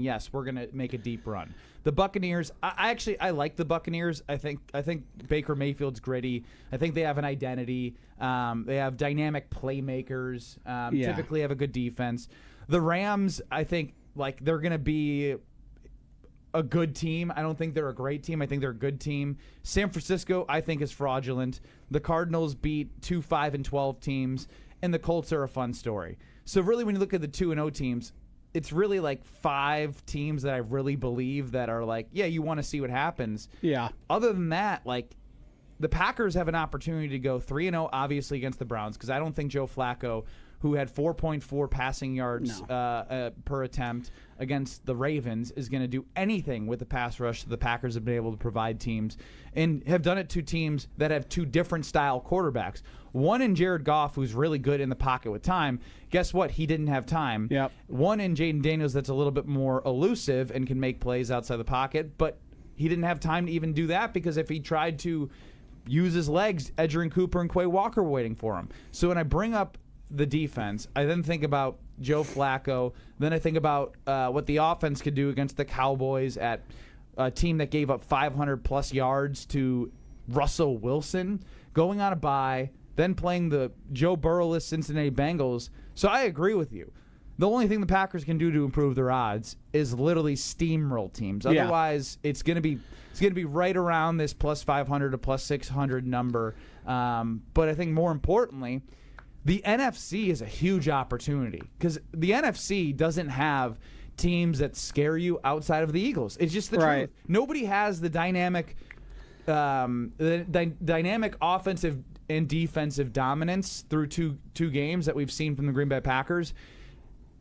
yes, we're going to make a deep run. The Buccaneers, I like the Buccaneers. I think Baker Mayfield's gritty. I think they have an identity. They have dynamic playmakers. Typically have a good defense. The Rams, I think, like, they're going to be a good team. I don't think they're a great team. I think they're a good team. San Francisco, I think, is fraudulent. The Cardinals beat 2 5-12 teams, and the Colts are a fun story. So really, when you look at the 2-0 teams, it's really like 5 teams that I really believe that are like, yeah, you want to see what happens. Yeah. Other than that, like, the Packers have an opportunity to go 3-0, obviously, against the Browns, because I don't think Joe Flacco, who had 4.4 passing yards per attempt against the Ravens, is going to do anything with the pass rush that the Packers have been able to provide teams, and have done it to teams that have 2 different style quarterbacks. One in Jared Goff, who's really good in the pocket with time. Guess what? He didn't have time. Yep. One in Jaden Daniels that's a little bit more elusive and can make plays outside the pocket, but he didn't have time to even do that, because if he tried to use his legs, Edgerrin Cooper and Quay Walker were waiting for him. So when I bring up the defense, I then think about Joe Flacco. Then I think about what the offense could do against the Cowboys, at a team that gave up 500-plus yards to Russell Wilson, going on a bye, then playing the Joe Burrow-less Cincinnati Bengals. So I agree with you. The only thing the Packers can do to improve their odds is literally steamroll teams. Otherwise, it's going to be right around this plus 500 to plus 600 number. But I think more importantly, the NFC is a huge opportunity, because the NFC doesn't have teams that scare you outside of the Eagles. It's just the truth. Nobody has the dynamic offensive and defensive dominance through two games that we've seen from the Green Bay Packers.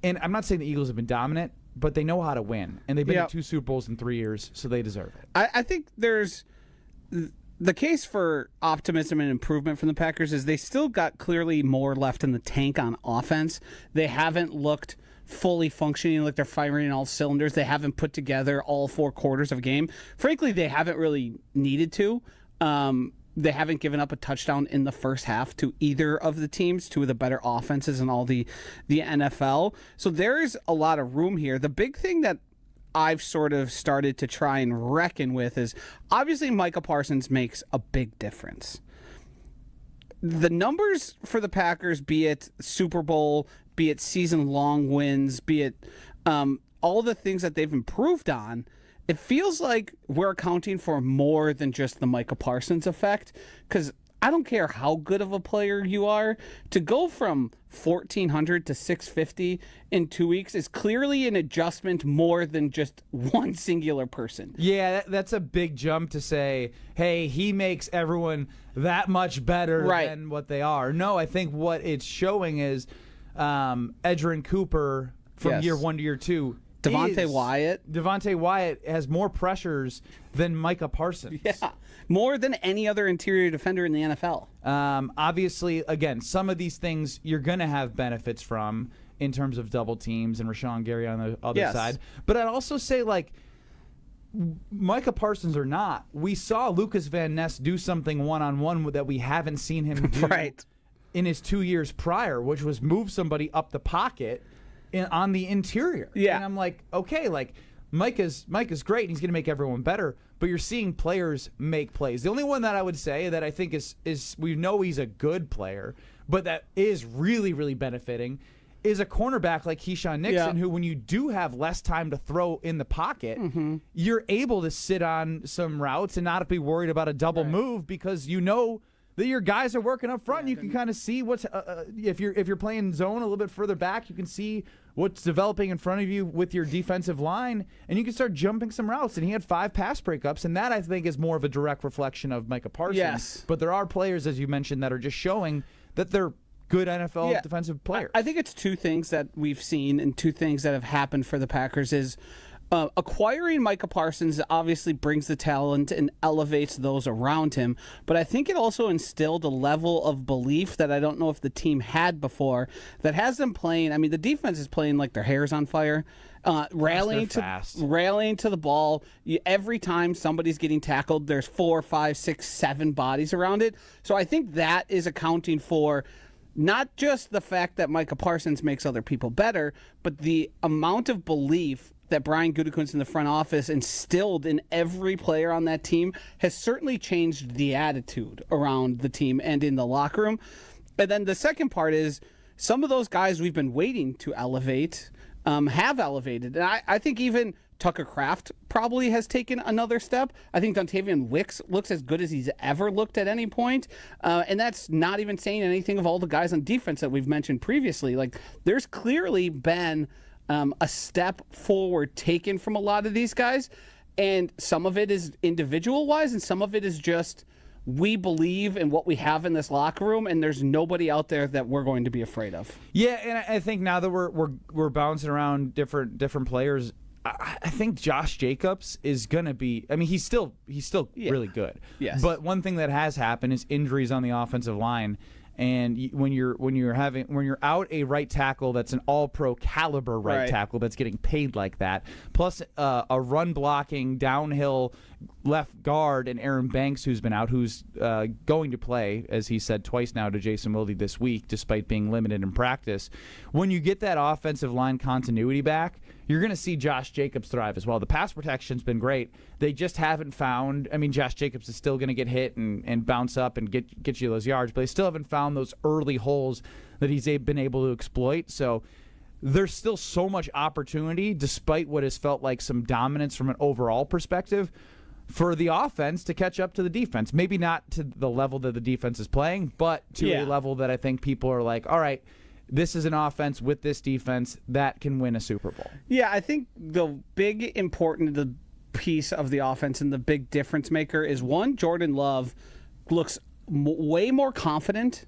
And I'm not saying the Eagles have been dominant, but they know how to win. And they've been to 2 Super Bowls in 3 years, so they deserve it. I think there's the case for optimism and improvement from the Packers is they still got clearly more left in the tank on offense. They haven't looked fully functioning like they're firing in all cylinders. They haven't put together all 4 quarters of a game. Frankly, they haven't really needed to. They haven't given up a touchdown in the first half to either of the teams, 2 of the better offenses in all the NFL. So there's a lot of room here. The big thing that I've sort of started to try and reckon with is, obviously Micah Parsons makes a big difference. The numbers for the Packers, be it Super Bowl, be it season-long wins, be it all the things that they've improved on, it feels like we're accounting for more than just the Micah Parsons effect, because I don't care how good of a player you are, to go from 1,400 to 650 in 2 weeks is clearly an adjustment more than just one singular person. Yeah, that's a big jump to say, hey, he makes everyone that much better than what they are. No, I think what it's showing is Edgerrin Cooper from year 1 to year 2. Devontae Wyatt has more pressures than Micah Parsons. Yeah, more than any other interior defender in the NFL. Obviously, again, some of these things you're going to have benefits from in terms of double teams and Rashawn Gary on the other side. But I'd also say, like, Micah Parsons or not, we saw Lucas Van Ness do something one-on-one that we haven't seen him do in his 2 years prior, which was move somebody up the pocket on the interior. Yeah. And I'm like, okay, like, Micah's great, and he's going to make everyone better, but you're seeing players make plays. The only one that I would say that I think is we know he's a good player, but that is really, really benefiting, is a cornerback like Keyshawn Nixon, who, when you do have less time to throw in the pocket, you're able to sit on some routes and not be worried about a double move, because you know that your guys are working up front. And you can kind of see what's if you're playing zone a little bit further back, you can see what's developing in front of you with your defensive line, and you can start jumping some routes. And he had 5 pass breakups, and that, I think, is more of a direct reflection of Micah Parsons. Yes. But there are players, as you mentioned, that are just showing that they're good NFL defensive players. I think it's 2 things that we've seen and 2 things that have happened for the Packers is acquiring Micah Parsons obviously brings the talent and elevates those around him, but I think it also instilled a level of belief that I don't know if the team had before, that has them playing. I mean, the defense is playing like their hair's on fire, rallying to the ball. Every time somebody's getting tackled, there's 4, 5, 6, 7 bodies around it. So I think that is accounting for not just the fact that Micah Parsons makes other people better, but the amount of belief that Brian Gutekunst in the front office instilled in every player on that team has certainly changed the attitude around the team and in the locker room. And then the second part is some of those guys we've been waiting to elevate have elevated. And I think even Tucker Kraft probably has taken another step. I think Dontavian Wicks looks as good as he's ever looked at any point. And that's not even saying anything of all the guys on defense that we've mentioned previously. Like, there's clearly been a step forward taken from a lot of these guys. And some of it is individual-wise, and some of it is just we believe in what we have in this locker room, and there's nobody out there that we're going to be afraid of. Yeah, and I think now that we're bouncing around different players, I think Josh Jacobs is going to be. I mean, he's still really good. Yes. But one thing that has happened is injuries on the offensive line. And when you're out a right tackle that's an all-pro caliber right tackle that's getting paid like that, plus a run blocking downhill left guard and Aaron Banks who's been out, who's going to play, as he said twice now to Jason Wilde this week, despite being limited in practice. When you get that offensive line continuity back, you're going to see Josh Jacobs thrive as well. The pass protection's been great. They just haven't found. I mean, Josh Jacobs is still going to get hit and bounce up and get you those yards, but they still haven't found those early holes that he's been able to exploit. So there's still so much opportunity, despite what has felt like some dominance from an overall perspective, for the offense to catch up to the defense. Maybe not to the level that the defense is playing, but to a level that I think people are like, all right, this is an offense with this defense that can win a Super Bowl. Yeah, I think the big important piece of the offense and the big difference maker is, one, Jordan Love looks way more confident,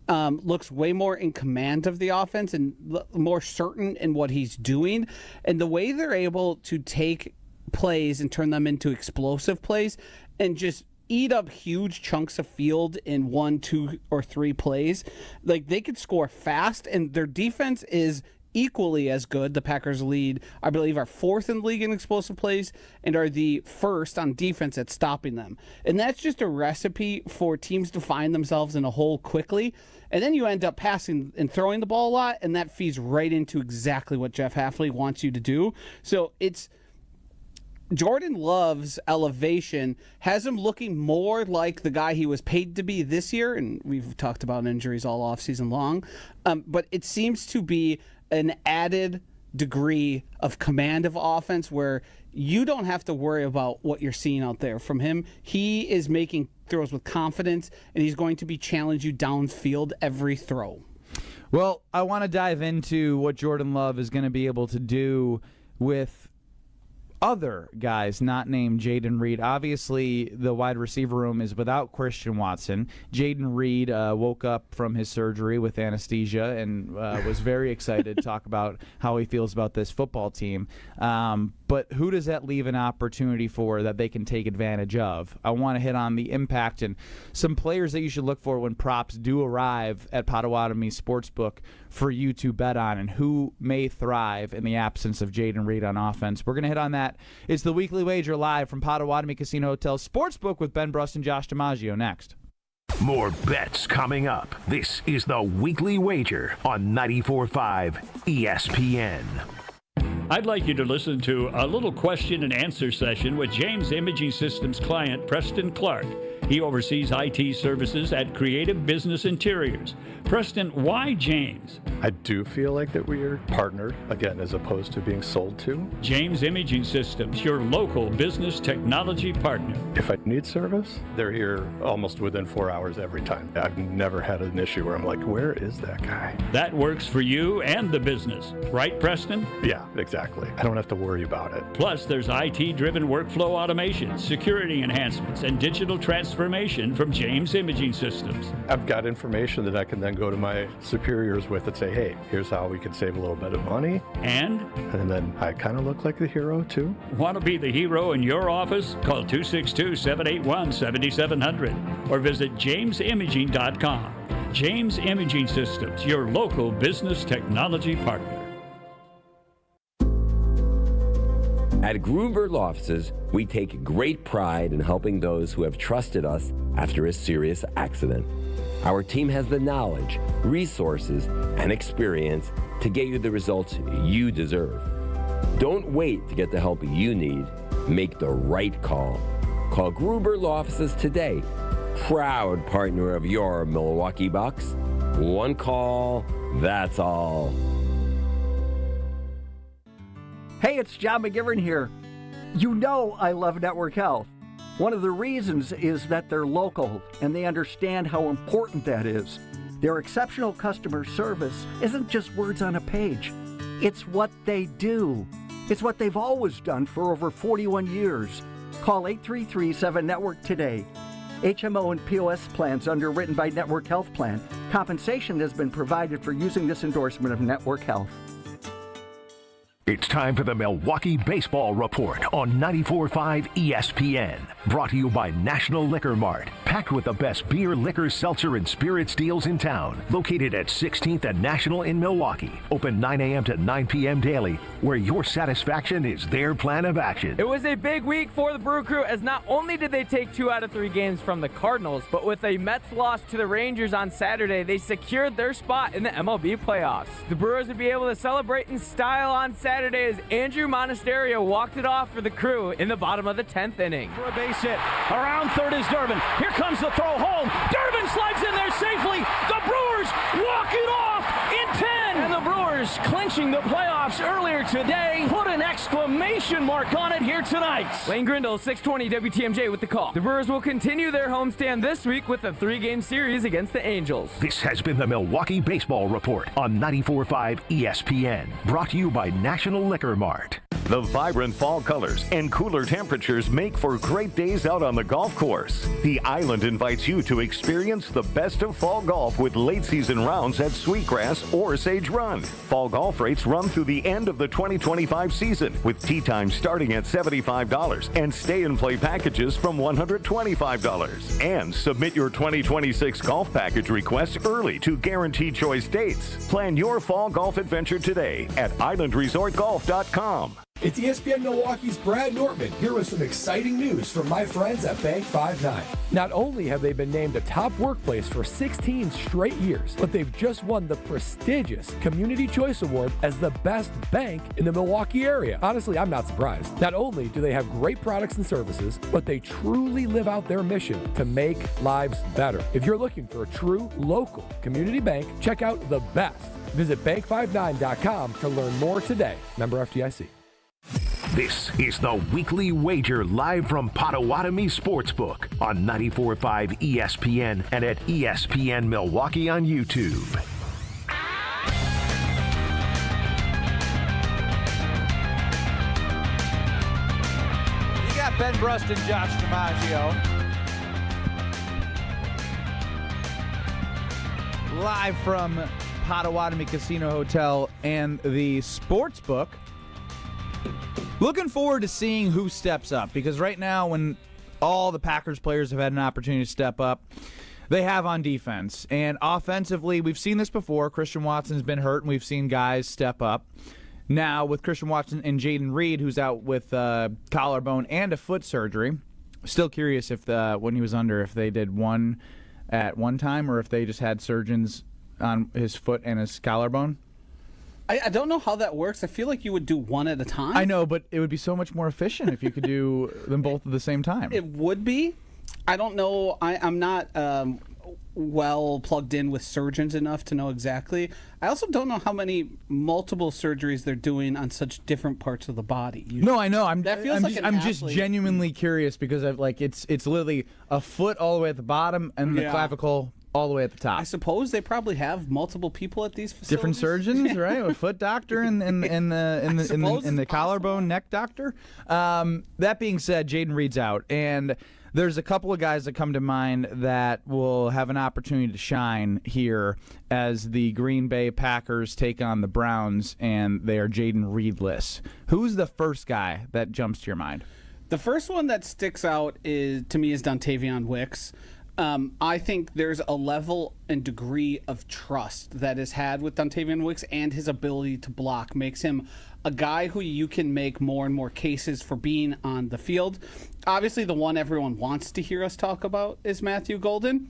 looks way more in command of the offense and more certain in what he's doing. And the way they're able to take plays and turn them into explosive plays and just eat up huge chunks of field in 1, 2, or 3 plays. Like, they could score fast, and their defense is equally as good. The Packers lead, I believe, are 4th in the league in explosive plays and are the 1st on defense at stopping them. And that's just a recipe for teams to find themselves in a hole quickly. And then you end up passing and throwing the ball a lot, and that feeds right into exactly what Jeff Hafley wants you to do. So it's Jordan Love's elevation has him looking more like the guy he was paid to be this year, and we've talked about injuries all offseason long, but it seems to be an added degree of command of offense where you don't have to worry about what you're seeing out there from him. He is making throws with confidence, and he's going to be challenge you downfield every throw. Well, I want to dive into what Jordan Love is going to be able to do with other guys not named Jaden Reed. Obviously, the wide receiver room is without Christian Watson. Jaden Reed woke up from his surgery with anesthesia and was very excited to talk about how he feels about this football team. But who does that leave an opportunity for that they can take advantage of? I want to hit on the impact and some players that you should look for when props do arrive at Potawatomi Sportsbook for you to bet on, and who may thrive in the absence of Jaden Reed on offense. We're going to hit on that. It's the Weekly Wager live from Potawatomi Casino Hotel Sportsbook with Ben Brust and Josh DiMaggio next. More bets coming up. This is the Weekly Wager on 94.5 ESPN. I'd like you to listen to a little question and answer session with James Imaging Systems client Preston Clark. He oversees IT services at Creative Business Interiors. Preston, why James? I do feel like that we are partnered, again, as opposed to being sold to. James Imaging Systems, your local business technology partner. If I need service, they're here almost within 4 hours every time. I've never had an issue where I'm like, where is that guy? That works for you and the business. Right, Preston? Yeah, exactly. I don't have to worry about it. Plus, there's IT-driven workflow automation, security enhancements, and digital transformation from James Imaging Systems. I've got information that I can then go to my superiors with and say, hey, here's how we can save a little bit of money. And then I kind of look like the hero, too. Want to be the hero in your office? Call 262-781-7700 or visit jamesimaging.com. James Imaging Systems, your local business technology partner. At Grunberg Law Offices, we take great pride in helping those who have trusted us after a serious accident. Our team has the knowledge, resources, and experience to get you the results you deserve. Don't wait to get the help you need. Make the right call. Call Gruber Law Offices today. Proud partner of your Milwaukee Bucks. One call, that's all. Hey, it's John McGivern here. You know I love Network Health. One of the reasons is that they're local and they understand how important that is. Their exceptional customer service isn't just words on a page. It's what they do. It's what they've always done for over 41 years. Call 833-7-NETWORK today. HMO and POS plans underwritten by Network Health Plan. Compensation has been provided for using this endorsement of Network Health. It's time for the Milwaukee Baseball Report on 94.5 ESPN. Brought to you by National Liquor Mart. Packed with the best beer, liquor, seltzer, and spirits deals in town. Located at 16th and National in Milwaukee. Open 9 a.m. to 9 p.m. daily, where your satisfaction is their plan of action. It was a big week for the Brew Crew, as not only did they take 2 out of 3 games from the Cardinals, but with a Mets loss to the Rangers on Saturday, they secured their spot in the MLB playoffs. The Brewers would be able to celebrate in style on Saturday as Andrew Monasterio walked it off for the Crew in the bottom of the 10th inning. For a base hit. Around third is Durbin. Here comes the throw home. Durbin slides in there safely. The Brewers walk it off in 10. And the Brewers, clinching the playoffs earlier today, put an exclamation mark on it here tonight. Lane Grindle, 620 WTMJ with the call. The Brewers will continue their homestand this week with a 3-game series against the Angels. This has been the Milwaukee Baseball Report on 94.5 ESPN. Brought to you by National Liquor Mart. The vibrant fall colors and cooler temperatures make for great days out on the golf course. The Island invites you to experience the best of fall golf with late season rounds at Sweetgrass or Sage Run. Fall golf rates run through the end of the 2025 season, with tee time starting at $75 and stay and play packages from $125. And submit your 2026 golf package request early to guarantee choice dates. Plan your fall golf adventure today at islandresortgolf.com. It's ESPN Milwaukee's Brad Nortman here with some exciting news from my friends at Bank 5-9. Not only have they been named a top workplace for 16 straight years, but they've just won the prestigious Community Choice Award as the best bank in the Milwaukee area. Honestly, I'm not surprised. Not only do they have great products and services, but they truly live out their mission to make lives better. If you're looking for a true local community bank, check out the best. Visit bank59.com to learn more today. Member FDIC. This is the Weekly Wager live from Potawatomi Sportsbook on 94.5 ESPN and at ESPN Milwaukee on YouTube. You got Ben Brust and Josh DiMaggio live from Potawatomi Casino Hotel and the Sportsbook. Looking forward to seeing who steps up, because right now, when all the Packers players have had an opportunity to step up, they have on defense. And offensively, we've seen this before. Christian Watson's been hurt, and we've seen guys step up. Now, with Christian Watson and Jaden Reed, who's out with collarbone and a foot surgery, still curious if when he was under, if they did one at one time or if they just had surgeons on his foot and his collarbone. I don't know how that works. I feel like you would do one at a time. I know, but it would be so much more efficient if you could do them both at the same time. It would be. I don't know. I'm not well plugged in with surgeons enough to know exactly. I also don't know how many multiple surgeries they're doing on such different parts of the body. No, I know. I'm just genuinely curious, because it's literally a foot all the way at the bottom and the clavicle all the way at the top. I suppose they probably have multiple people at these facilities. Different surgeons, right? A foot doctor and the collarbone neck doctor. That being said, Jaden Reed's out, and there's a couple of guys that come to mind that will have an opportunity to shine here as the Green Bay Packers take on the Browns, and they are Jaden Reedless. Who's the first guy that jumps to your mind? The first one that sticks out to me is Dontavion Wicks. I think there's a level and degree of trust that is had with Dontavion Wicks, and his ability to block makes him a guy who you can make more and more cases for being on the field. Obviously, the one everyone wants to hear us talk about is Matthew Golden.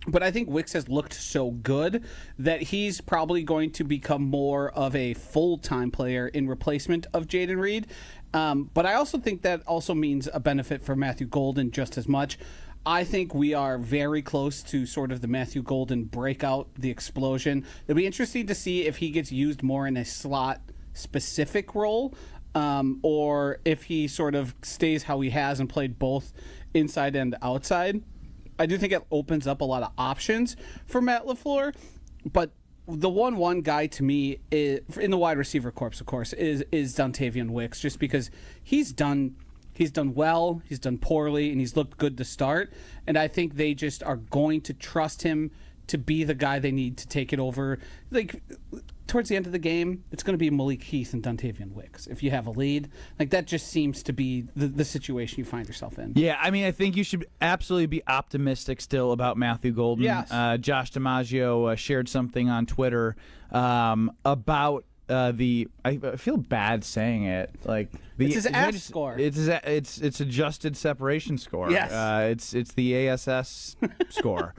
But I think Wicks has looked so good that he's probably going to become more of a full-time player in replacement of Jaden Reed. But I also think that also means a benefit for Matthew Golden just as much. I think we are very close to sort of the Matthew Golden breakout, the explosion. It'll be interesting to see if he gets used more in a slot-specific role, or if he sort of stays how he has and played both inside and outside. I do think it opens up a lot of options for Matt LaFleur, but the 1-1 guy to me is, in the wide receiver corps, of course, is Dontavian Wicks, just because he's done well, he's done poorly, and he's looked good to start. And I think they just are going to trust him to be the guy they need to take it over. Like, towards the end of the game, it's going to be Malik Heath and Dontavian Wicks. If you have a lead, like, that just seems to be the situation you find yourself in. Yeah, I mean, I think you should absolutely be optimistic still about Matthew Golden. Yes. Josh DiMaggio shared something on Twitter about I feel bad saying it. Like it's his ASS score. It's adjusted separation score. Yes. It's the ASS score.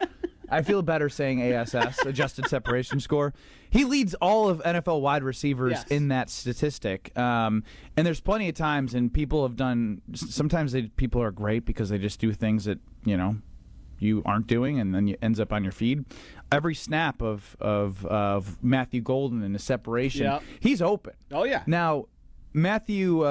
I feel better saying ASS, adjusted separation score. He leads all of NFL wide receivers in that statistic. And there's plenty of times, and people have done. Sometimes people are great because they just do things that you aren't doing, and then it ends up on your feed. Every snap of Matthew Golden in the separation, he's open. Oh yeah. Now, Matthew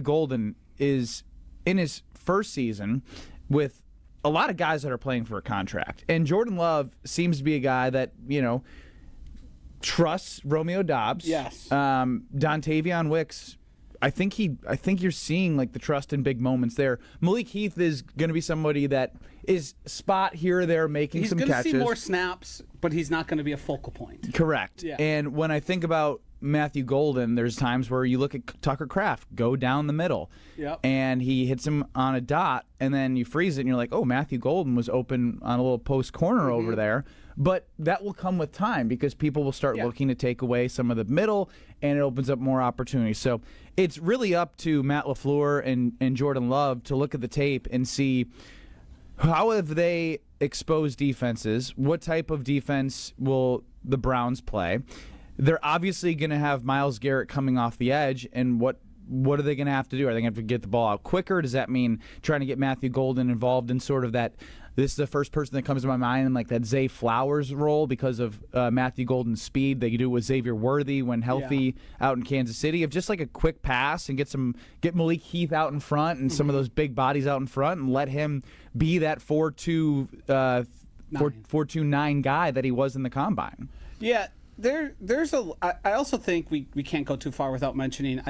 Golden is in his first season with a lot of guys that are playing for a contract, and Jordan Love seems to be a guy that trusts Romeo Doubs. Yes. Dontavian Wicks. I think you're seeing like the trust in big moments there. Malik Heath is going to be somebody that is spot here or there making some catches. He's going to see more snaps, but he's not going to be a focal point. Correct. Yeah. And when I think about Matthew Golden, there's times where you look at Tucker Kraft go down the middle, and he hits him on a dot, and then you freeze it, and you're like, oh, Matthew Golden was open on a little post corner over there. But that will come with time because people will start looking to take away some of the middle, and it opens up more opportunities. So it's really up to Matt LaFleur and Jordan Love to look at the tape and see how have they exposed defenses, what type of defense will the Browns play. They're obviously going to have Myles Garrett coming off the edge, and what are they going to have to do? Are they going to have to get the ball out quicker? Does that mean trying to get Matthew Golden involved in sort of that? This is the first person that comes to my mind in like that Zay Flowers role because of Matthew Golden's speed. They could do it with Xavier Worthy when healthy out in Kansas City, of just like a quick pass and get Malik Heath out in front and some of those big bodies out in front and let him be that 4.29 guy that he was in the combine. Yeah, there's I also think we can't go too far without mentioning.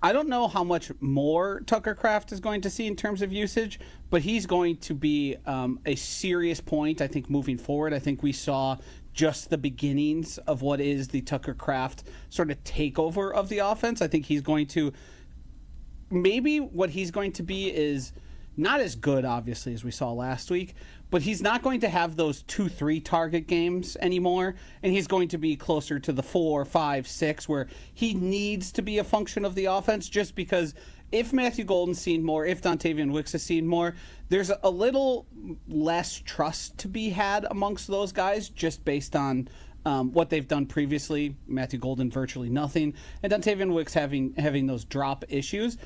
I don't know how much more Tucker Kraft is going to see in terms of usage, but he's going to be a serious point, I think, moving forward. I think we saw just the beginnings of what is the Tucker Kraft sort of takeover of the offense. I think he's going to – maybe what he's going to be is not as good, obviously, as we saw last week, but he's not going to have those 2-3 target games anymore, and he's going to be closer to the 4, 5, 6, where he needs to be a function of the offense, just because if Matthew Golden's seen more, if Dontavian Wicks has seen more, there's a little less trust to be had amongst those guys just based on what they've done previously. Matthew Golden, virtually nothing, and Dontavian Wicks having those drop issues.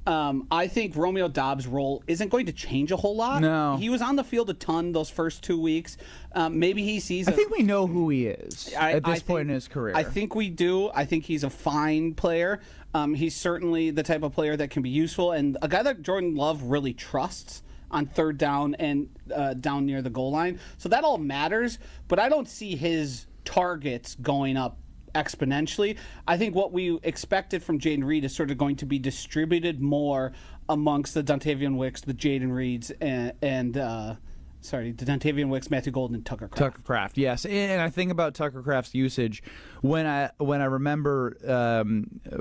I think Romeo Doubs' role isn't going to change a whole lot. No. He was on the field a ton those first 2 weeks. Maybe he sees... I think we know who he is at this point in his career. I think we do. I think he's a fine player. He's certainly the type of player that can be useful, and a guy that Jordan Love really trusts on third down and down near the goal line. So that all matters, but I don't see his targets going up exponentially. I think what we expected from Jaden Reed is sort of going to be distributed more amongst the Dontavian Wicks, the Jaden Reeds, and the Dontavian Wicks, Matthew Golden, and Tucker Kraft. Tucker Kraft, yes. And I think about Tucker Kraft's usage when I remember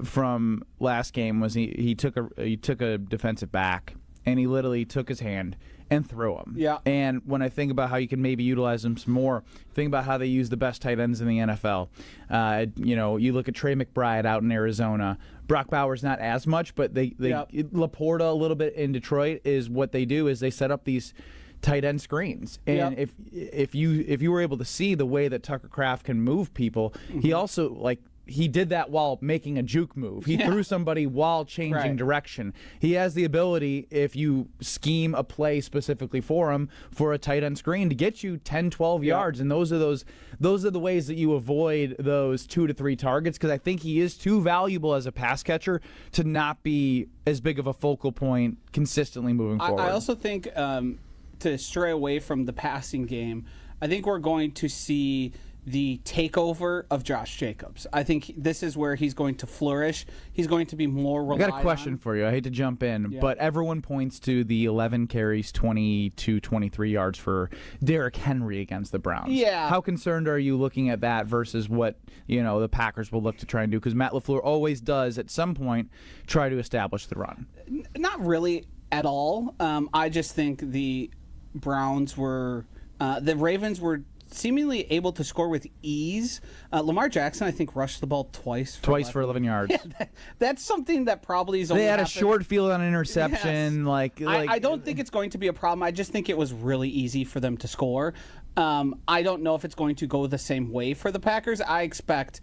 from last game was he took a defensive back and he literally took his hand and throw him. Yeah. And when I think about how you can maybe utilize them some more, think about how they use the best tight ends in the NFL. You look at Trey McBride out in Arizona. Brock Bowers not as much, but Laporta a little bit in Detroit is what they do is they set up these tight end screens. And if you were able to see the way that Tucker Kraft can move people, he also he did that while making a juke move. He threw somebody while changing direction. He has the ability, if you scheme a play specifically for him, for a tight end screen to get you 10, 12 yards. And those are the ways that you avoid those 2 to 3 targets, because I think he is too valuable as a pass catcher to not be as big of a focal point consistently moving forward. I also think to stray away from the passing game, I think we're going to see the takeover of Josh Jacobs. I think this is where he's going to flourish. He's going to be more relied on. I got a question for you. I hate to jump in, but everyone points to the 11 carries, 22, 23 yards for Derrick Henry against the Browns. Yeah. How concerned are you looking at that versus what the Packers will look to try and do? Because Matt LaFleur always does, at some point, try to establish the run. Not really at all. I just think the Browns were the Ravens were seemingly able to score with ease. Lamar Jackson, I think, rushed the ball twice for 11 yards. Yeah, that's something that probably is only They had happened. a short field on interception. Yes. Like I don't think it's going to be a problem. I just think it was really easy for them to score. I don't know if it's going to go the same way for the Packers. I expect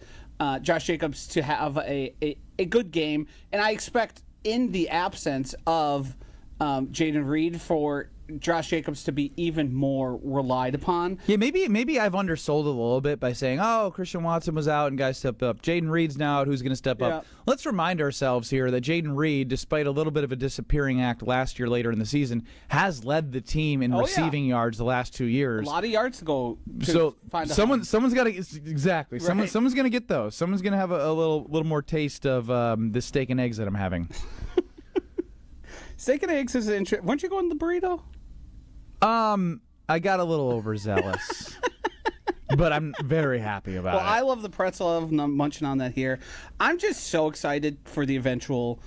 Josh Jacobs to have a good game, and I expect, in the absence of Jaden Reed, for Josh Jacobs to be even more relied upon. Yeah, maybe I've undersold it a little bit by saying, Christian Watson was out and guys stepped up. Jaden Reed's now out. Who's going to step up? Let's remind ourselves here that Jaden Reed, despite a little bit of a disappearing act last year later in the season, has led the team in receiving yards the last 2 years. A lot of yards to go. Find someone's got to exactly. Right. Someone's going to get those. Someone's going to have a little more taste of the steak and eggs that I'm having. Steak and eggs is interesting. Weren't you going to the burrito? I got a little overzealous, but I'm very happy about it. Well, I love the pretzel. I love munching on that here. I'm just so excited for the eventual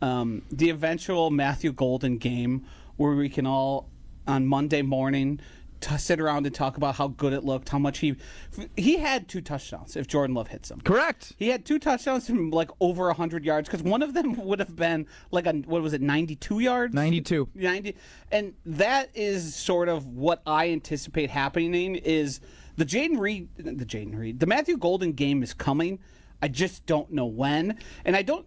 Matthew Golden game, where we can all, on Monday morning, sit around and talk about how good it looked, how much he had 2 touchdowns if Jordan Love hits him. Correct. He had 2 touchdowns from over 100 yards, because one of them would have been 92 yards? 92. 90. And that is sort of what I anticipate happening is the Matthew Golden game is coming. I just don't know when. And I don't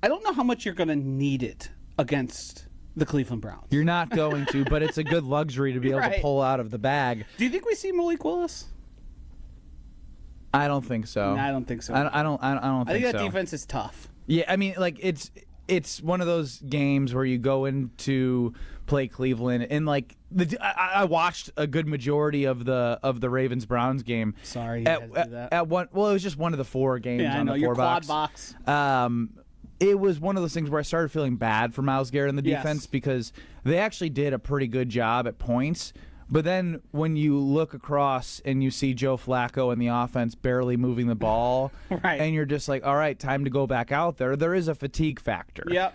know how much you're going to need it against the Cleveland Browns. You're not going to, but it's a good luxury to be able to pull out of the bag. Do you think we see Malik Willis? I don't think so. No, I don't think so. I don't think so. I think that defense is tough. Yeah, I mean, it's one of those games where you go into play Cleveland, and I watched a good majority of the Ravens Browns game. Sorry, you had to do that. It was just one of the 4 games on the 4 your box. quad box. It was one of those things where I started feeling bad for Myles Garrett in the defense because they actually did a pretty good job at points. But then when you look across and you see Joe Flacco and the offense barely moving the ball, and you're just like, all right, time to go back out there. There is a fatigue factor. Yep.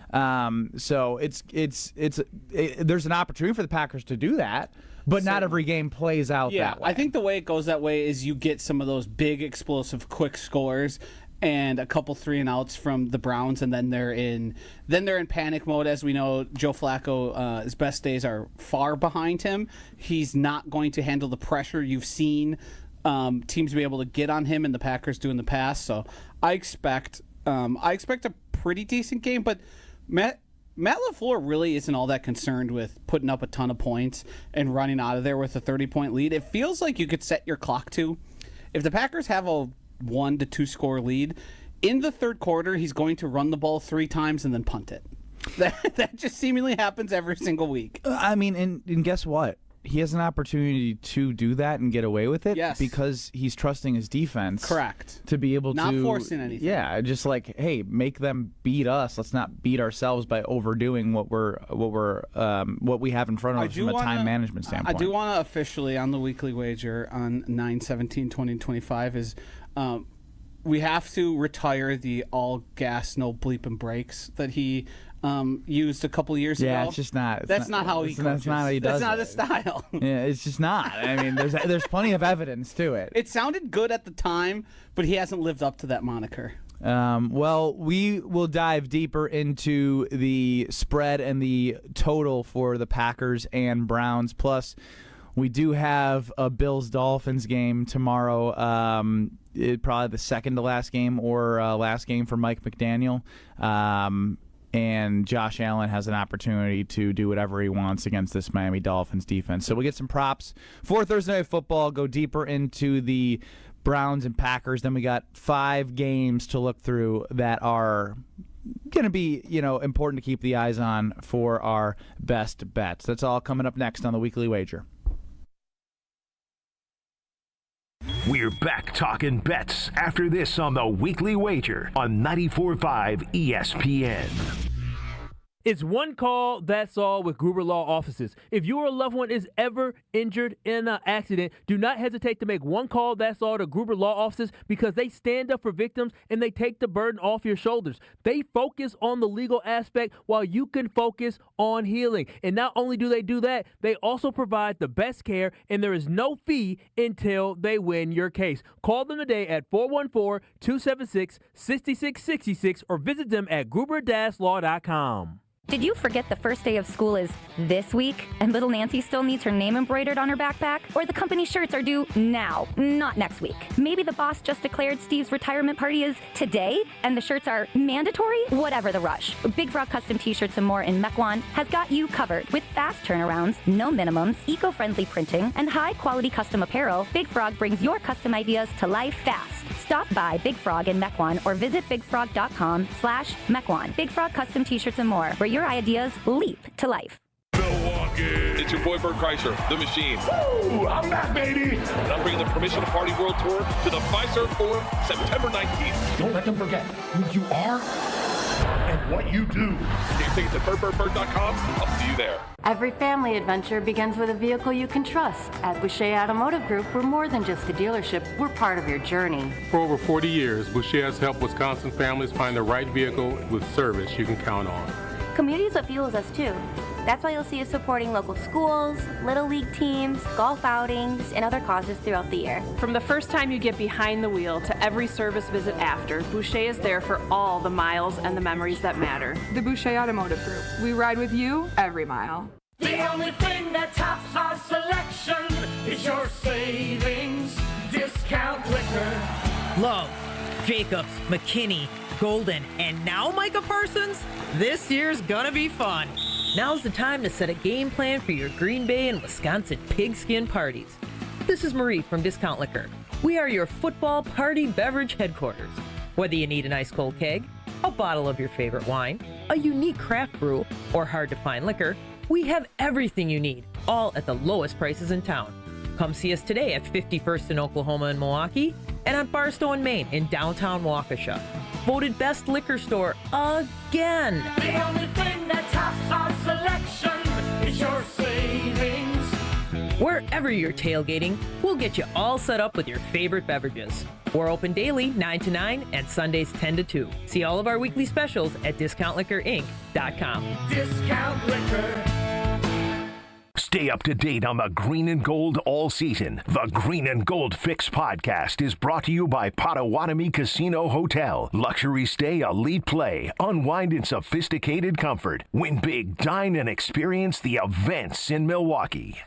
So there's an opportunity for the Packers to do that, but not every game plays out that way. I think the way it goes that way is you get some of those big, explosive, quick scores and a couple 3-and-outs from the Browns, and then they're in panic mode. As we know, Joe Flacco, his best days are far behind him. He's not going to handle the pressure you've seen teams be able to get on him, and the Packers do in the past. So I expect a pretty decent game, but Matt LaFleur really isn't all that concerned with putting up a ton of points and running out of there with a 30-point lead. It feels like you could set your clock to. If the Packers have a 1 to 2 score lead, in the third quarter, he's going to run the ball 3 times and then punt it. That just seemingly happens every single week. I mean, and guess what? He has an opportunity to do that and get away with it because he's trusting his defense. Correct. To be able not to... Not forcing anything. Yeah, just hey, make them beat us. Let's not beat ourselves by overdoing what we have in front of us from a time management standpoint. I do want to officially, on the weekly wager on 9/17/2025, is we have to retire the all gas, no bleeping brakes that he used a couple years ago. Yeah, it's just not. That's not how he coaches. That's not how he does it. That's not his style. Yeah, it's just not. I mean, there's plenty of evidence to it. It sounded good at the time, but he hasn't lived up to that moniker. Well, we will dive deeper into the spread and the total for the Packers and Browns. Plus, we do have a Bills-Dolphins game tomorrow. Probably the second to last game or last game for Mike McDaniel. And Josh Allen has an opportunity to do whatever he wants against this Miami Dolphins defense. So we get some props for Thursday Night Football, go deeper into the Browns and Packers. Then we got 5 games to look through that are going to be, important to keep the eyes on for our best bets. That's all coming up next on the Weekly Wager. We're back talking bets after this on the Weekly Wager on 94.5 ESPN. It's one call, that's all with Gruber Law Offices. If your loved one is ever injured in an accident, do not hesitate to make one call, that's all to Gruber Law Offices because they stand up for victims and they take the burden off your shoulders. They focus on the legal aspect while you can focus on healing. And not only do they do that, they also provide the best care and there is no fee until they win your case. Call them today at 414-276-6666 or visit them at gruber-law.com. Did you forget the first day of school is this week and little Nancy still needs her name embroidered on her backpack? Or the company shirts are due now, not next week? Maybe the boss just declared Steve's retirement party is today and the shirts are mandatory? Whatever the rush. Big Frog Custom T-shirts and more in Mequon has got you covered. With fast turnarounds, no minimums, eco-friendly printing, and high-quality custom apparel, Big Frog brings your custom ideas to life fast. Stop by Big Frog in Mequon or visit bigfrog.com/Mequon. Big Frog Custom T-shirts and more, where your ideas leap to life. Milwaukee. It's your boy Bert Kreischer, the Machine. Woo! I'm back, baby! And I'm bringing the Permission to Party World Tour to the Fiserv Forum September 19th. Don't let them forget who you are and what you do. Get your tickets at BertBertBert.com. I'll see you there. Every family adventure begins with a vehicle you can trust. At Boucher Automotive Group, we're more than just a dealership. We're part of your journey. For over 40 years, Boucher has helped Wisconsin families find the right vehicle with service you can count on. Communities that fuels us too. That's why you'll see us supporting local schools, Little League teams, golf outings, and other causes throughout the year. From the first time you get behind the wheel to every service visit after, Boucher is there for all the miles and the memories that matter. The Boucher Automotive Group. We ride with you every mile. The only thing that tops our selection is your savings discount liquor. Love, Jacobs, McKinney, Golden, and now Micah Parsons? This year's gonna be fun. Now's the time to set a game plan for your Green Bay and Wisconsin pigskin parties. This is Marie from Discount Liquor. We are your football party beverage headquarters. Whether you need an ice cold keg, a bottle of your favorite wine, a unique craft brew, or hard to find liquor, we have everything you need, all at the lowest prices in town. Come see us today at 51st in Oklahoma and Milwaukee, and on Barstow and Maine in downtown Waukesha. Voted best liquor store again. The only thing that tops our selection is your savings. Wherever you're tailgating, we'll get you all set up with your favorite beverages. We're open daily 9 to 9 and Sundays 10 to 2. See all of our weekly specials at DiscountLiquorInc.com. Discount Liquor. Stay up to date on the green and gold all season. The Green and Gold Fix podcast is brought to you by Potawatomi Casino Hotel. Luxury stay, elite play, unwind in sophisticated comfort. Win big, dine, and experience the events in Milwaukee.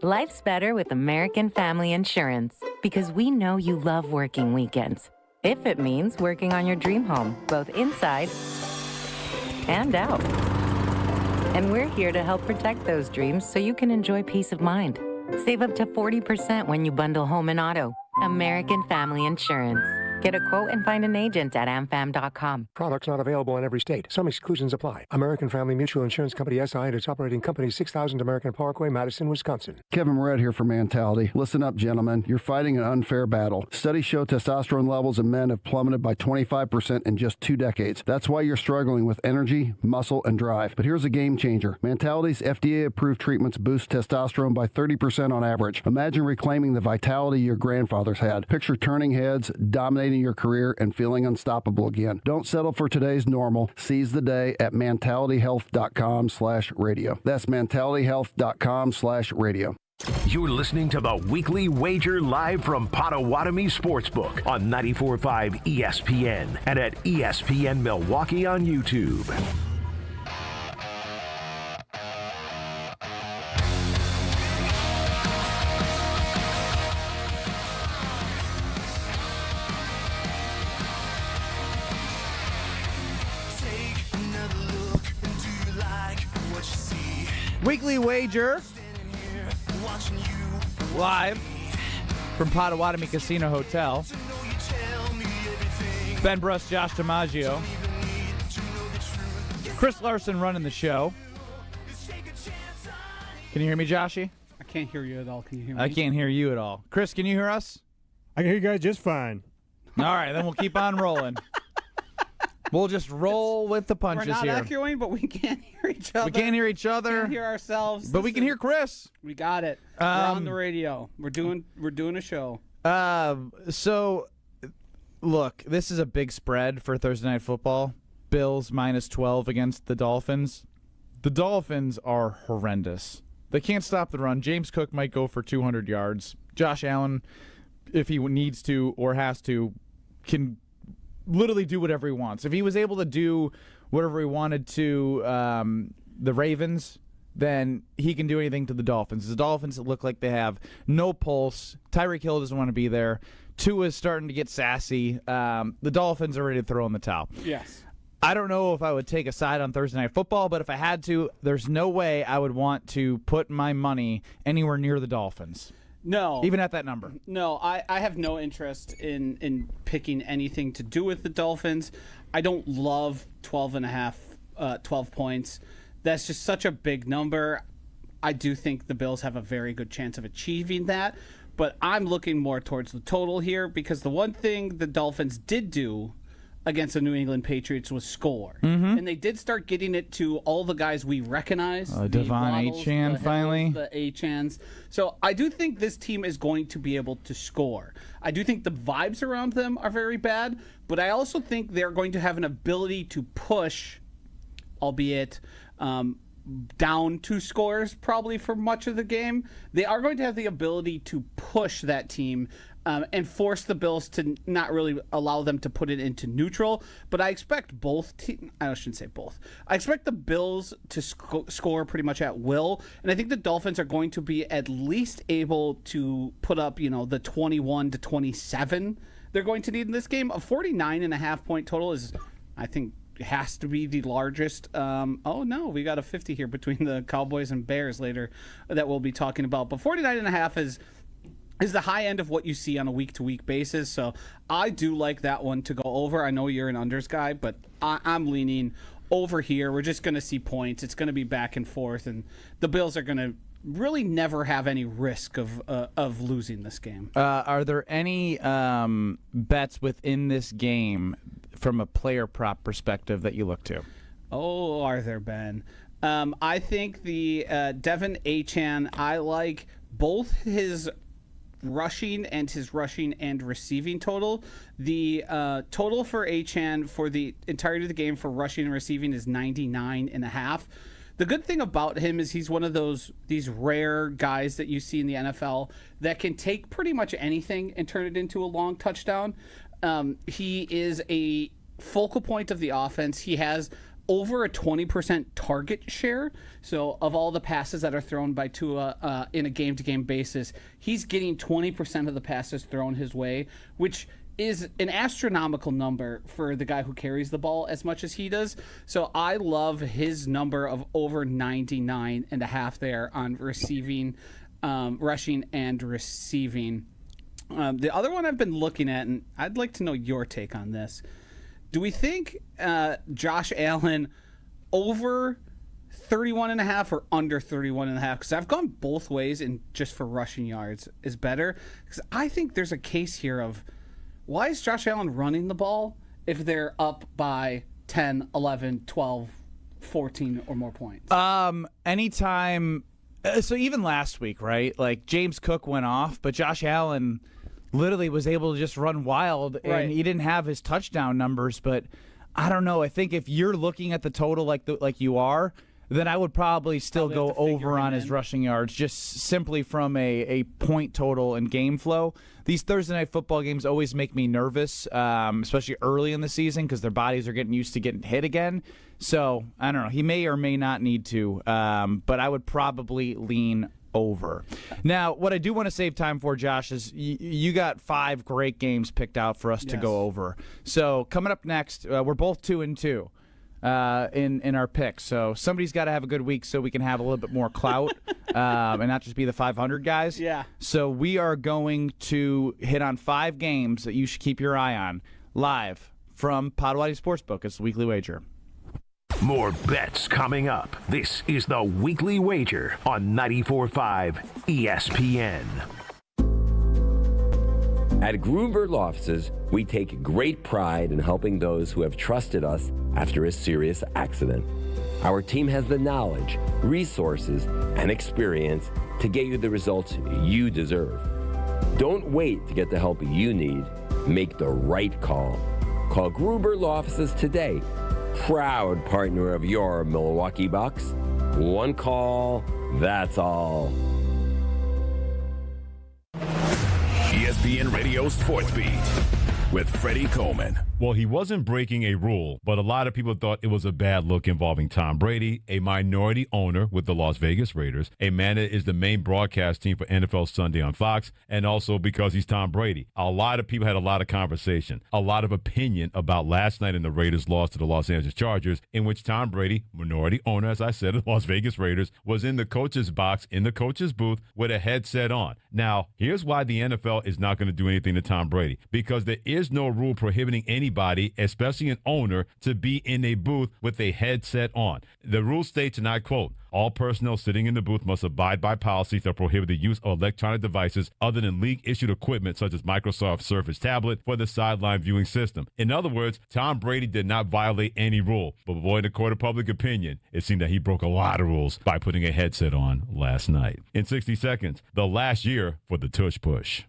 Life's better with American Family Insurance because we know you love working weekends. If it means working on your dream home, both inside and out. And we're here to help protect those dreams so you can enjoy peace of mind. Save up to 40% when you bundle home and auto. American Family Insurance. Get a quote and find an agent at amfam.com. Products not available in every state. Some exclusions apply. American Family Mutual Insurance Company SI and its operating company 6000 American Parkway, Madison, Wisconsin. Kevin Moret here for Mentality. Listen up, gentlemen. You're fighting an unfair battle. Studies show testosterone levels in men have plummeted by 25% in just 2 decades. That's why you're struggling with energy, muscle, and drive. But here's a game changer. Mentality's FDA-approved treatments boost testosterone by 30% on average. Imagine reclaiming the vitality your grandfathers had. Picture turning heads, dominating your career, and feeling unstoppable again. Don't settle for today's normal. Seize the day at mentalityhealth.com/radio. That's mentalityhealth.com/radio. You're listening to the Weekly Wager live from Potawatomi Sportsbook on 94.5 ESPN and at ESPN Milwaukee on YouTube. Weekly Wager live from Potawatomi Casino Hotel. Ben Bruss, Josh DiMaggio, Chris Larson running the show. Can you hear me, Joshy? I can't hear you at all. Can you hear me? I can't hear you at all. Chris, can you hear us? I can hear you guys just fine. All right, then we'll keep on rolling. We'll just roll with the punches We're not here. echoing, but we can't hear each other. We can't hear each other. We can't hear ourselves. But we can hear Chris. We got it. We're on the radio. We're doing a show. So, look, this is a big spread for Thursday Night Football. Bills minus 12 against the Dolphins. The Dolphins are horrendous. They can't stop the run. James Cook might go for 200 yards. Josh Allen, if he needs to or has to, can literally do whatever he wants. If he was able to do whatever he wanted to the Ravens, then he can do anything to the Dolphins. The Dolphins look like they have no pulse. Tyreek Hill doesn't want to be there. Tua's starting to get sassy. The Dolphins are ready to throw in the towel. Yes. I don't know if I would take a side on Thursday Night Football, but if I had to, there's no way I would want to put my money anywhere near the Dolphins. No. Even at that number. No, I have no interest in picking anything to do with the Dolphins. I don't love 12 points. That's just such a big number. I do think the Bills have a very good chance of achieving that, but I'm looking more towards the total here because the one thing the Dolphins did do against the New England Patriots was score. Mm-hmm. And they did start getting it to all the guys we recognize. Devon Achane finally. The Achans. So I do think this team is going to be able to score. I do think the vibes around them are very bad, but I also think they're going to have an ability to push, albeit down 2 scores probably for much of the game. They are going to have the ability to push that team and force the Bills to not really allow them to put it into neutral. But I expect I shouldn't say both. I expect the Bills to score pretty much at will. And I think the Dolphins are going to be at least able to put up, the 21 to 27 they're going to need in this game. A 49.5 point total is, I think, has to be the largest. Oh no, we got a 50 here between the Cowboys and Bears later that we'll be talking about. But 49.5 is the high end of what you see on a week-to-week basis. So I do like that one to go over. I know you're an unders guy, but I'm leaning over here. We're just going to see points. It's going to be back and forth, and the Bills are going to really never have any risk of losing this game. Are there any bets within this game from a player prop perspective that you look to? Oh, are there, Ben? I think the Devon Achane, I like both his rushing and receiving total. The total for Achane for the entirety of the game for rushing and receiving is 99.5. The good thing about him is he's one of these rare guys that you see in the NFL that can take pretty much anything and turn it into a long touchdown. He is a focal point of the offense. He has over a 20% target share. So of all the passes that are thrown by Tua in a game-to-game basis, he's getting 20% of the passes thrown his way, which is an astronomical number for the guy who carries the ball as much as he does. So I love his number of over 99.5 there on receiving, rushing and receiving. The other one I've been looking at, and I'd like to know your take on this. Do we think Josh Allen over 31.5 or under 31.5? Because I've gone both ways, and just for rushing yards is better. Because I think there's a case here of why is Josh Allen running the ball if they're up by 10, 11, 12, 14 or more points? Anytime. So even last week, right? Like James Cook went off, but Josh Allen literally was able to just run wild, and he didn't have his touchdown numbers. But I don't know. I think if you're looking at the total like you are, then I would probably still go over on his rushing yards, just simply from a point total and game flow. These Thursday night football games always make me nervous, especially early in the season because their bodies are getting used to getting hit again. So, I don't know. He may or may not need to, but I would probably lean over. Now, what I do want to save time for, Josh, is you got 5 great games picked out for us to go over. So, coming up next, we're both 2-2. In our picks. So somebody's got to have a good week so we can have a little bit more clout and not just be the 500 guys. Yeah. So we are going to hit on 5 games that you should keep your eye on live from Potawatomi Sportsbook. It's the Weekly Wager. More bets coming up. This is the Weekly Wager on 94.5 ESPN. At Groover Law Offices, we take great pride in helping those who have trusted us after a serious accident. Our team has the knowledge, resources, and experience to get you the results you deserve. Don't wait to get the help you need. Make the right call. Call Gruber Law Offices today. Proud partner of your Milwaukee Bucks. One call, that's all. ESPN Radio Sports Beat with Freddie Coleman. Well, he wasn't breaking a rule, but a lot of people thought it was a bad look involving Tom Brady, a minority owner with the Las Vegas Raiders, a man that is the main broadcast team for NFL Sunday on Fox, and also because he's Tom Brady. A lot of people had a lot of conversation, a lot of opinion about last night in the Raiders' loss to the Los Angeles Chargers, in which Tom Brady, minority owner, as I said, of the Las Vegas Raiders, was in the coach's box, in the coach's booth, with a headset on. Now, here's why the NFL is not going to do anything to Tom Brady, because there is no rule prohibiting anybody, especially an owner, to be in a booth with a headset on. The rule states, and I quote, all personnel sitting in the booth must abide by policies that prohibit the use of electronic devices other than league-issued equipment such as Microsoft Surface tablet for the sideline viewing system. In other words, Tom Brady did not violate any rule, but boy, in the court of public opinion, it seemed that he broke a lot of rules by putting a headset on last night. In 60 seconds, the last year for the tush push.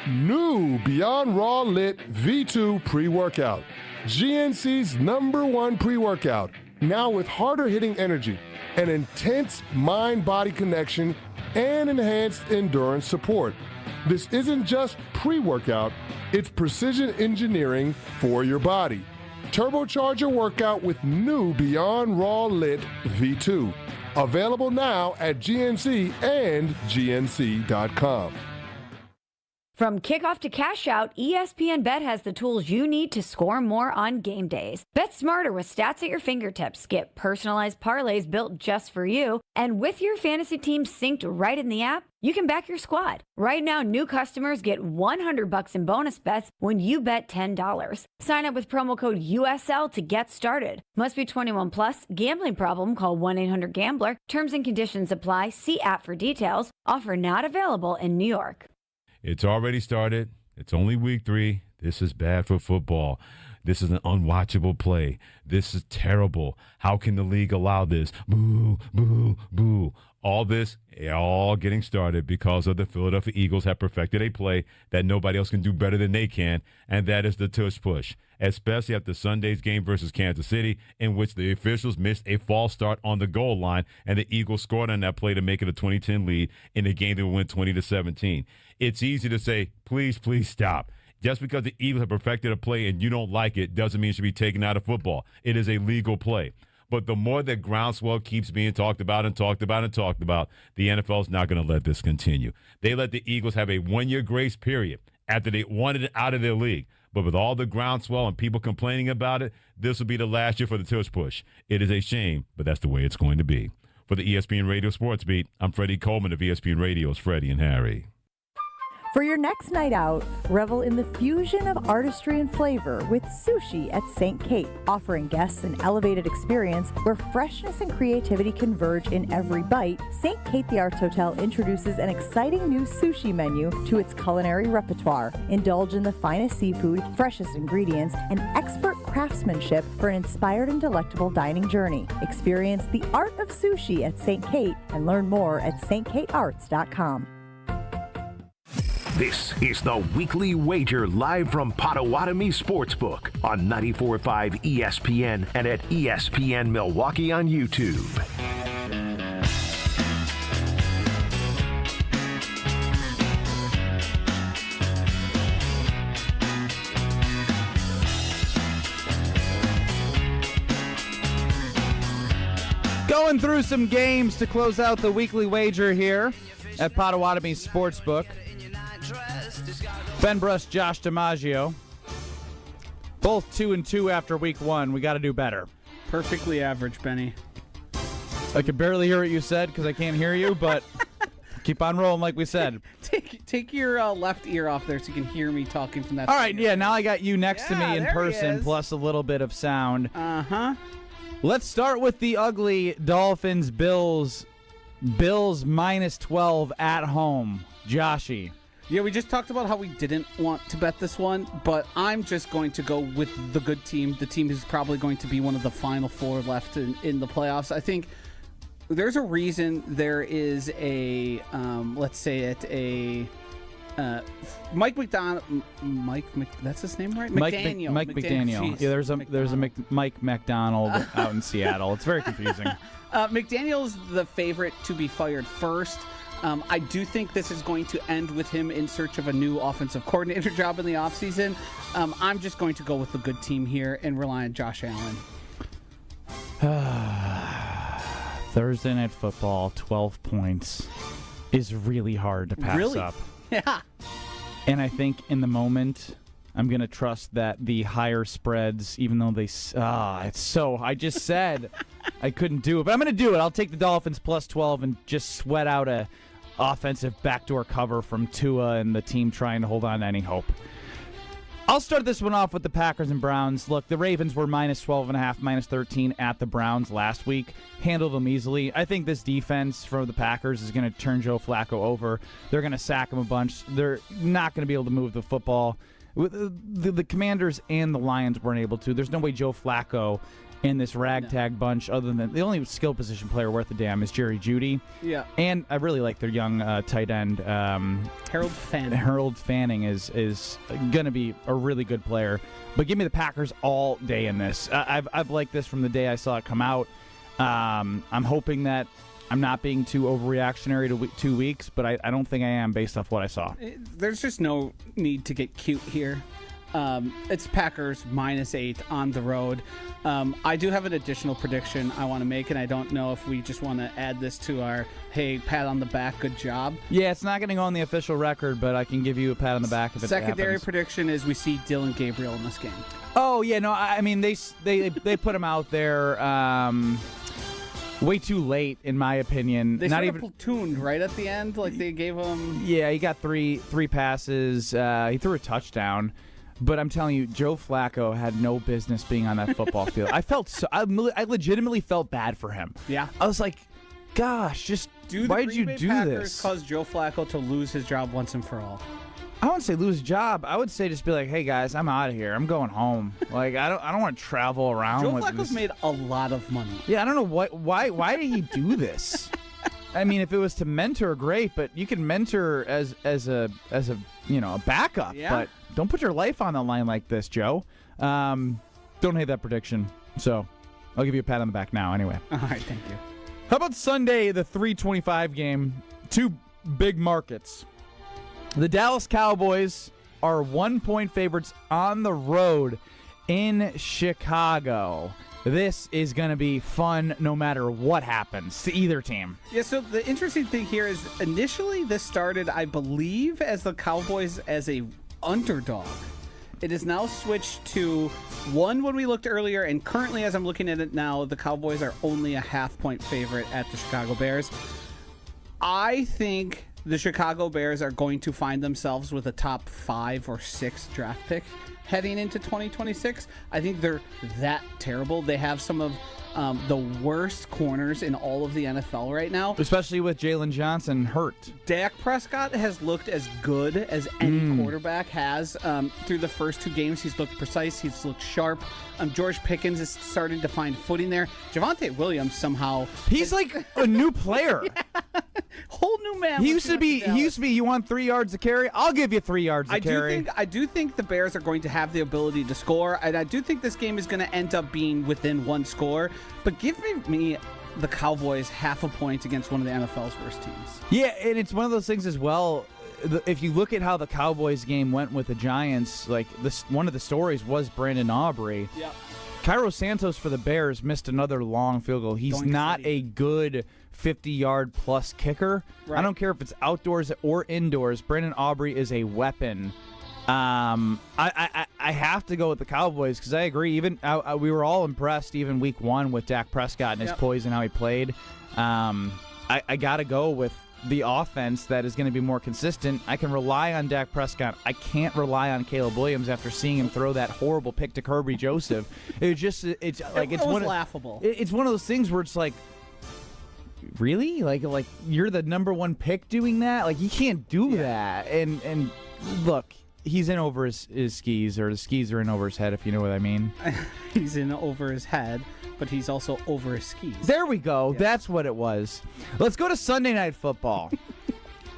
New Beyond Raw Lit V2 pre-workout. GNC's #1 pre-workout. Now with harder-hitting energy, an intense mind-body connection, and enhanced endurance support. This isn't just pre-workout, it's precision engineering for your body. Turbocharge your workout with new Beyond Raw Lit V2. Available now at GNC and GNC.com. From kickoff to cash out, ESPN Bet has the tools you need to score more on game days. Bet smarter with stats at your fingertips. Get personalized parlays built just for you. And with your fantasy team synced right in the app, you can back your squad. Right now, new customers get $100 in bonus bets when you bet $10. Sign up with promo code USL to get started. Must be 21 plus. Gambling problem? Call 1-800-GAMBLER. Terms and conditions apply. See app for details. Offer not available in New York. It's already started. It's only week 3. This is bad for football. This is an unwatchable play. This is terrible. How can the league allow this? Boo, boo, boo. All this, all getting started because of the Philadelphia Eagles have perfected a play that nobody else can do better than they can, and that is the tush push, especially after Sunday's game versus Kansas City, in which the officials missed a false start on the goal line, and the Eagles scored on that play to make it a 20-10 lead in a game that went 20-17. It's easy to say, please, please stop. Just because the Eagles have perfected a play and you don't like it doesn't mean it should be taken out of football. It is a legal play. But the more that groundswell keeps being talked about and talked about and talked about, the NFL is not going to let this continue. They let the Eagles have a 1-year grace period after they wanted it out of their league. But with all the groundswell and people complaining about it, this will be the last year for the tush push. It is a shame, but that's the way it's going to be. For the ESPN Radio Sports Beat, I'm Freddie Coleman of ESPN Radio's Freddie and Harry. For your next night out, revel in the fusion of artistry and flavor with Sushi at St. Kate, offering guests an elevated experience where freshness and creativity converge in every bite. St. Kate the Arts Hotel introduces an exciting new sushi menu to its culinary repertoire. Indulge in the finest seafood, freshest ingredients, and expert craftsmanship for an inspired and delectable dining journey. Experience the art of sushi at St. Kate and learn more at stkatearts.com. This is the Weekly Wager live from Potawatomi Sportsbook on 94.5 ESPN and at ESPN Milwaukee on YouTube. Going through some games to close out the Weekly Wager here at Potawatomi Sportsbook. Ben Bruss, Josh DiMaggio. Both 2-2 after week 1. We got to do better. Perfectly average, Benny. I could barely hear what you said because I can't hear you, but keep on rolling like we said. Take your left ear off there so you can hear me talking from that. All right, yeah, now I got you next to me in person, plus a little bit of sound. Uh-huh. Let's start with the ugly Dolphins-Bills. Bills minus 12 at home. Joshy. Yeah, we just talked about how we didn't want to bet this one, but I'm just going to go with the good team. The team is probably going to be one of the final 4 left in the playoffs. I think there's a reason there is a, let's say it, a Mike McDonald. That's his name, right? McDaniel. Mike McDaniel. Jeez. Yeah, there's a Mike McDonald out in Seattle. It's very confusing. McDaniel's the favorite to be fired first. I do think this is going to end with him in search of a new offensive coordinator job in the offseason. I'm just going to go with the good team here and rely on Josh Allen. Thursday Night Football, 12 points is really hard to pass up. Yeah. And I think in the moment, I'm going to trust that the higher spreads, even though I just said I couldn't do it, but I'm going to do it. I'll take the Dolphins plus 12 and just sweat out a offensive backdoor cover from Tua and the team trying to hold on to any hope. I'll start this one off with the Packers and Browns. Look, the Ravens were minus 12.5, minus 13 at the Browns last week. Handled them easily. I think this defense from the Packers is going to turn Joe Flacco over. They're going to sack him a bunch. They're not going to be able to move the football. The Commanders and the Lions weren't able to. There's no way Joe Flacco and this ragtag bunch, other than the only skill position player worth a damn is Jerry Jeudy. Yeah. And I really like their young tight end. Harold Fanning. Harold Fanning is going to be a really good player. But give me the Packers all day in this. I've liked this from the day I saw it come out. I'm hoping that I'm not being too overreactionary to 2 weeks, but I don't think I am based off what I saw. There's just no need to get cute here. It's Packers minus 8 on the road. I do have an additional prediction I want to make, and I don't know if we just want to add this to our, hey, pat on the back, good job. Yeah, it's not going to go on the official record, but I can give you a pat on the back if it Secondary happens. prediction is we see Dylan Gabriel in this game. Oh, yeah, no, I mean, they put him out there way too late, in my opinion. They not sort even of platooned right at the end, like they gave him. Yeah, he got three passes. He threw a touchdown. But I'm telling you, Joe Flacco had no business being on that football field. I legitimately felt bad for him. Yeah. I was like, gosh, just why did you do Packers this? Cause Joe Flacco to lose his job once and for all. I wouldn't say lose his job. I would say just be like, hey guys, I'm out of here. I'm going home. Like I don't want to travel around. Joe with Flacco's this. made a lot of money. Yeah, I don't know why did he do this? I mean, if it was to mentor, great, but you can mentor as a backup. Yeah. But don't put your life on the line like this, Joe. Don't hate that prediction. So I'll give you a pat on the back now anyway. All right, thank you. How about Sunday, the 3:25 game? Two big markets. The Dallas Cowboys are 1-point favorites on the road in Chicago. This is going to be fun no matter what happens to either team. Yeah, so the interesting thing here is initially this started, I believe, as the Cowboys as a underdog. It is now switched to one when we looked earlier, and currently as I'm looking at it now, the Cowboys are only a half-point favorite at the Chicago Bears. I think the Chicago Bears are going to find themselves with a top 5 or 6 draft pick heading into 2026. I think they're that terrible. They have some of the worst corners in all of the NFL right now. Especially with Jalen Johnson hurt. Dak Prescott has looked as good as any quarterback has. Through the first 2 games, he's looked precise. He's looked sharp. George Pickens is starting to find footing there. Javonte Williams somehow... He's like a new player. Whole new man. He used to be. You want 3 yards of carry? I'll give you 3 yards of carry. I do think the Bears are going to have the ability to score, and I do think this game is going to end up being within one score. But give me the Cowboys half a point against one of the NFL's worst teams. Yeah, and it's one of those things as well. If you look at how the Cowboys game went with the Giants, like one of the stories was Brandon Aubrey. Yeah. Cairo Santos for the Bears missed another long field goal. He's not a good 50-yard plus kicker. Right. I don't care if it's outdoors or indoors. Brandon Aubrey is a weapon. I have to go with the Cowboys because I agree. Even we were all impressed even week 1 with Dak Prescott and his poise and how he played. I got to go with the offense that is going to be more consistent. I can rely on Dak Prescott. I can't rely on Caleb Williams after seeing him throw that horrible pick to Kirby Joseph. It's laughable. It's one of those things where it's like, really? Like you're the number 1 pick doing that? Like you can't do that. And look, he's in over his skis, or the skis are in over his head, if you know what I mean. He's in over his head, but he's also over his skis. There we go. Yes. That's what it was. Let's go to Sunday Night Football.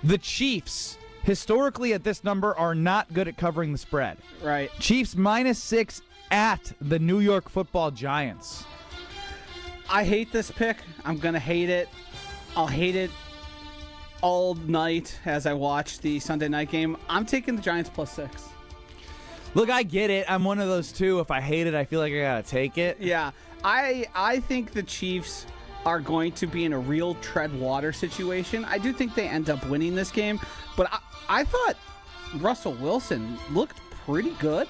The Chiefs, historically at this number, are not good at covering the spread. Right. Chiefs -6 at the New York Football Giants. I hate this pick. I'm going to hate it. I'll hate it all night as I watch the Sunday night game. I'm taking the Giants +6. Look, I get it. I'm one of those too. If I hate it, I feel like I got to take it. Yeah. I think the Chiefs are going to be in a real tread water situation. I do think they end up winning this game, but I thought Russell Wilson looked pretty good.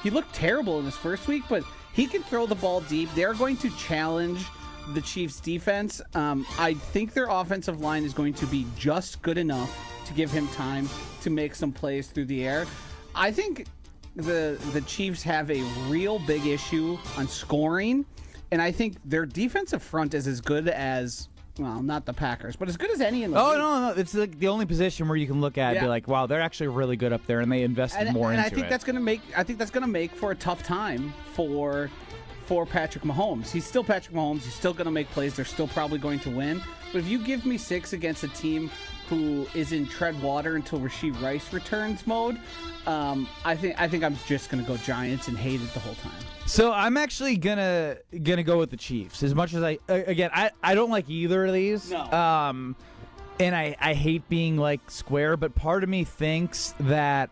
He looked terrible in his first week, but he can throw the ball deep. They're going to challenge the Chiefs' defense. I think their offensive line is going to be just good enough to give him time to make some plays through the air. I think the Chiefs have a real big issue on scoring. And I think their defensive front is as good as, well, not the Packers, but as good as any in the league. No. It's like the only position where you can look at it and be like, wow, they're actually really good up there, and they invested more into it. And I think that's going to make for a tough time for Patrick Mahomes. He's still Patrick Mahomes. He's still going to make plays. They're still probably going to win. But if you give me 6 against a team who is in tread water until Rashee Rice returns mode, I think I'm just going to go Giants and hate it the whole time. So I'm actually gonna go with the Chiefs. As much as I don't like either of these. No. And I hate being like square, but part of me thinks that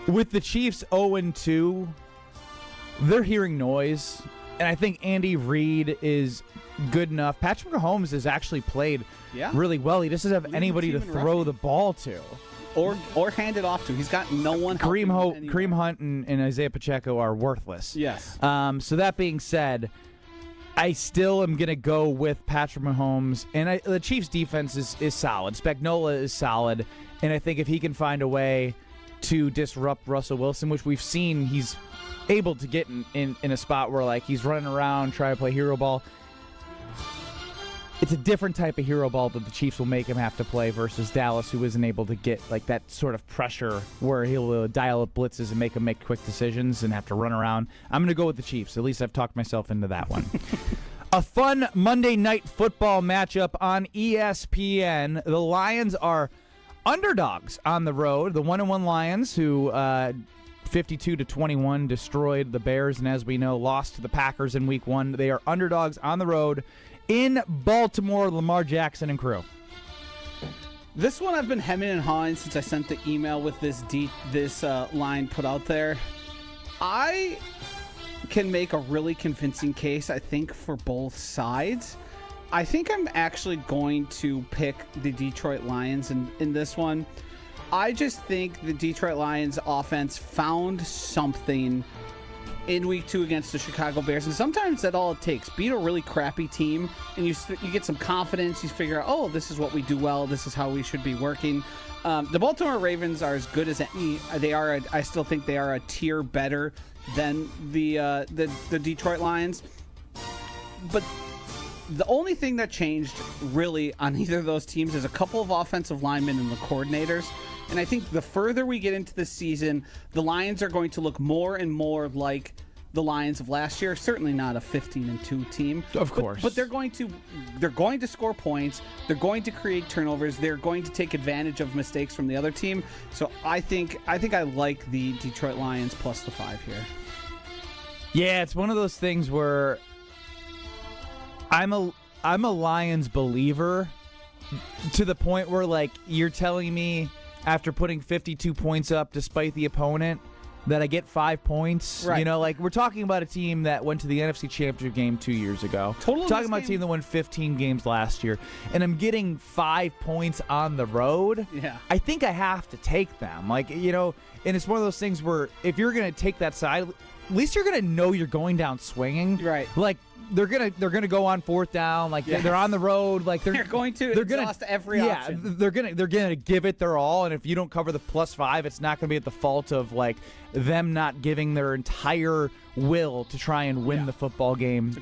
with the Chiefs 0-2, they're hearing noise, and I think Andy Reid is good enough. Patrick Mahomes has actually played really well. He just doesn't have anybody to throw the ball to. Or hand it off to. He's got no one. Kareem Hunt and Isaiah Pacheco are worthless. Yes. So that being said, I still am going to go with Patrick Mahomes. And the Chiefs' defense is solid. Spagnuolo is solid. And I think if he can find a way to disrupt Russell Wilson, which we've seen he's able to get in a spot where like he's running around, trying to play hero ball. It's a different type of hero ball that the Chiefs will make him have to play versus Dallas, who isn't able to get like that sort of pressure where he'll dial up blitzes and make him make quick decisions and have to run around. I'm going to go with the Chiefs. At least I've talked myself into that one. A fun Monday night football matchup on ESPN. The Lions are underdogs on the road. The 1-1 Lions, who 52-21 destroyed the Bears, and as we know, lost to the Packers in Week 1. They are underdogs on the road in Baltimore, Lamar Jackson and crew. This one I've been hemming and hawing since I sent the email with this line put out there. I can make a really convincing case, I think, for both sides. I think I'm actually going to pick the Detroit Lions in this one. I just think the Detroit Lions offense found something in Week 2 against the Chicago Bears, and sometimes that's all it takes. Beat a really crappy team, and you get some confidence. You figure out, oh, this is what we do well. This is how we should be working. The Baltimore Ravens are as good as any. They are. I still think they are a tier better than the Detroit Lions. But the only thing that changed really on either of those teams is a couple of offensive linemen and the coordinators. And I think the further we get into the season, the Lions are going to look more and more like the Lions of last year. Certainly not a 15-2 team. Of course. But they're going to score points. They're going to create turnovers. They're going to take advantage of mistakes from the other team. So I think I like the Detroit Lions plus the 5 here. Yeah, it's one of those things where I'm a Lions believer to the point where, like, you're telling me after putting 52 points up despite the opponent that I get 5 points. Right. You know, like, we're talking about a team that went to the NFC Championship game 2 years ago. Talking about a team that won 15 games last year. And I'm getting 5 points on the road. Yeah. I think I have to take them. Like, you know, and it's one of those things where if you're going to take that side, at least you're going to know you're going down swinging. Right. Like, they're gonna go on 4th down. Like, they're on the road. Like, they're going to exhaust every option. They're gonna give it their all. And if you don't cover the +5, it's not gonna be at the fault of, like, them not giving their entire will to try and win the football game.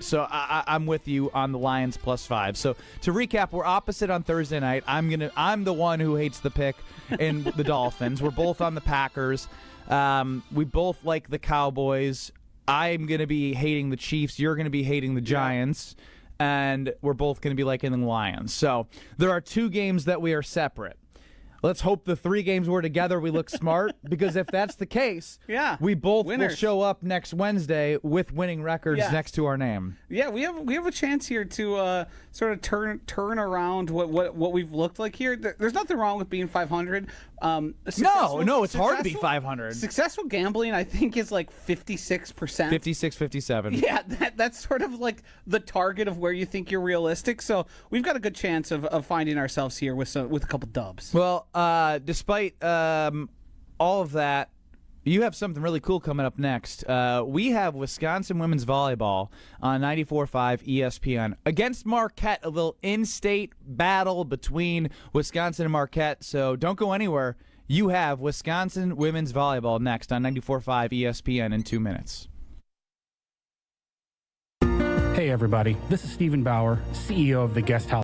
So I'm with you on the Lions +5. So to recap, we're opposite on Thursday night. I'm the one who hates the pick in the Dolphins. We're both on the Packers. We both like the Cowboys. I'm going to be hating the Chiefs. You're going to be hating the Giants. And we're both going to be liking the Lions. So there are 2 games that we are separate. Let's hope the 3 games we're together, we look smart. Because if that's the case, we both will show up next Wednesday with winning records next to our name. Yeah, we have a chance here to sort of turn around what we've looked like here. There's nothing wrong with being 500. No, it's hard to be 500. Successful gambling, I think, is like 56%. 56, 57. Yeah, that's sort of like the target of where you think you're realistic. So we've got a good chance of finding ourselves here with a couple dubs. Well, despite all of that, you have something really cool coming up next. We have Wisconsin women's volleyball on 94.5 ESPN against Marquette, a little in-state battle between Wisconsin and Marquette. So don't go anywhere. You have Wisconsin women's volleyball next on 94.5 ESPN in 2 minutes. Hey, everybody. This is Stephen Bauer, CEO of the Guest House